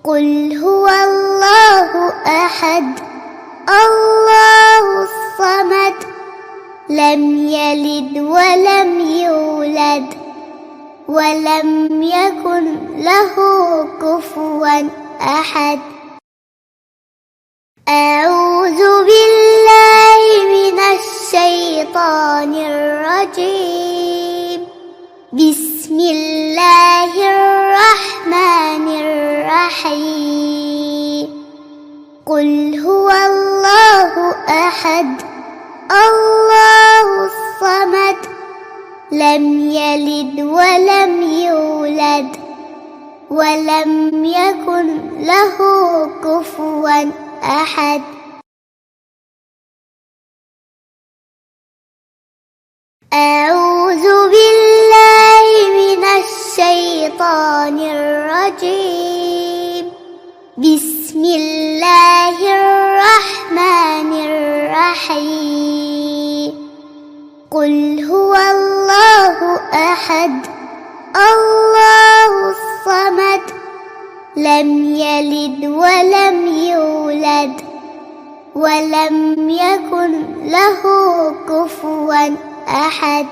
قل هو الله أحد الله الصمد لم يلد ولم يولد ولم يكن له كفوا أحد. أعوذ بالله من الشيطان الرجيم. بسم الله الرحمن الرحيم. قل هو الله أحد الله الصمد لم يلد ولم يولد ولم يكن له كفوا أحد. أعوذ بالله من الشيطان الرجيم. بسم الله الرحمن الرحيم. قل هو الله أحد الله الصمد لم يلد ولم يولد ولم يكن له كفوا أحد.